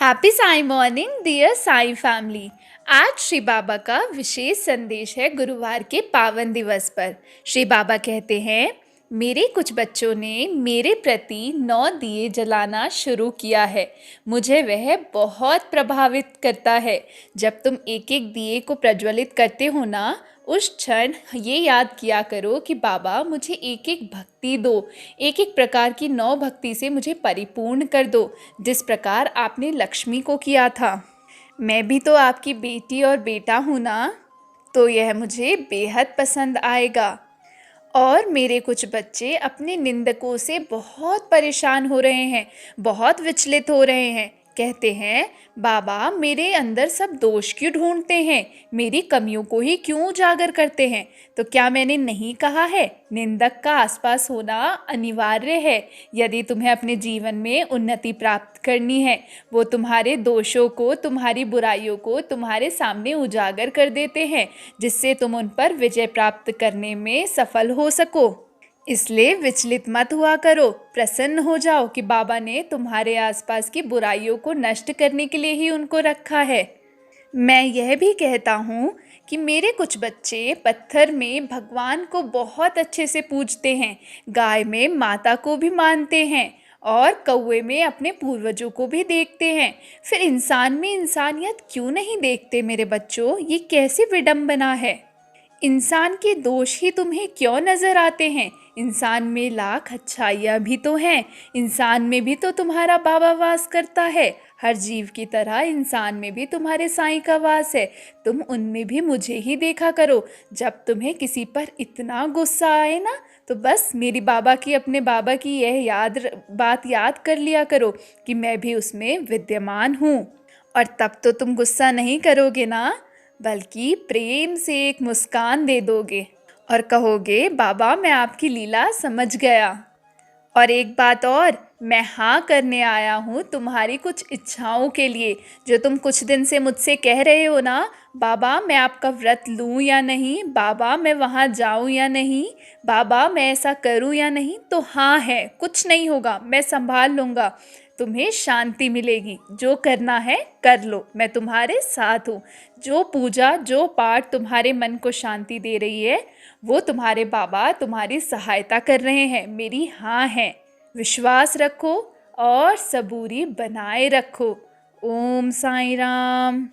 Happy Sai morning dear Sai family. आज श्री बाबा का विशेष संदेश है गुरुवार के पावन दिवस पर। श्री बाबा कहते हैं, मेरे कुछ बच्चों ने मेरे प्रति 9 दिए जलाना शुरू किया है। मुझे वह बहुत प्रभावित करता है। जब तुम एक एक दिए को प्रज्वलित करते हो ना, उस क्षण ये याद किया करो कि बाबा मुझे एक एक भक्ति दो, एक एक प्रकार की 9 भक्ति से मुझे परिपूर्ण कर दो, जिस प्रकार आपने लक्ष्मी को किया था। मैं भी तो आपकी बेटी और बेटा हूँ ना, तो यह मुझे बेहद पसंद आएगा। और मेरे कुछ बच्चे अपने निंदकों से बहुत परेशान हो रहे हैं, बहुत विचलित हो रहे हैं। कहते हैं, बाबा मेरे अंदर सब दोष क्यों ढूंढते हैं, मेरी कमियों को ही क्यों उजागर करते हैं। तो क्या मैंने नहीं कहा है, निंदक का आसपास होना अनिवार्य है। यदि तुम्हें अपने जीवन में उन्नति प्राप्त करनी है, वो तुम्हारे दोषों को, तुम्हारी बुराइयों को तुम्हारे सामने उजागर कर देते हैं, जिससे तुम उन पर विजय प्राप्त करने में सफल हो सको। इसलिए विचलित मत हुआ करो, प्रसन्न हो जाओ कि बाबा ने तुम्हारे आसपास की बुराइयों को नष्ट करने के लिए ही उनको रखा है। मैं यह भी कहता हूँ कि मेरे कुछ बच्चे पत्थर में भगवान को बहुत अच्छे से पूजते हैं, गाय में माता को भी मानते हैं और कौवे में अपने पूर्वजों को भी देखते हैं। फिर इंसान में इंसानियत क्यों नहीं देखते मेरे बच्चों? ये कैसी विडंबना है। इंसान के दोष ही तुम्हें क्यों नज़र आते हैं? इंसान में लाख अच्छाइयाँ भी तो हैं। इंसान में भी तो तुम्हारा बाबा वास करता है। हर जीव की तरह इंसान में भी तुम्हारे साईं का वास है। तुम उनमें भी मुझे ही देखा करो। जब तुम्हें किसी पर इतना गुस्सा आए ना, तो बस मेरी बाबा की, अपने बाबा की यह बात याद कर लिया करो कि मैं भी उसमें विद्यमान हूँ। और तब तो तुम गुस्सा नहीं करोगे ना, बल्कि प्रेम से एक मुस्कान दे दोगे और कहोगे, बाबा मैं आपकी लीला समझ गया। और एक बात और, मैं हाँ करने आया हूँ तुम्हारी कुछ इच्छाओं के लिए। जो तुम कुछ दिन से मुझसे कह रहे हो ना, बाबा मैं आपका व्रत लूँ या नहीं, बाबा मैं वहाँ जाऊँ या नहीं, बाबा मैं ऐसा करूँ या नहीं, तो हाँ है, कुछ नहीं होगा, मैं संभाल लूँगा। तुम्हें शांति मिलेगी। जो करना है कर लो, मैं तुम्हारे साथ हूँ। जो पूजा, जो पाठ तुम्हारे मन को शांति दे रही है, वो तुम्हारे बाबा तुम्हारी सहायता कर रहे हैं। मेरी हाँ है। विश्वास रखो और सबूरी बनाए रखो। ओम साईं राम।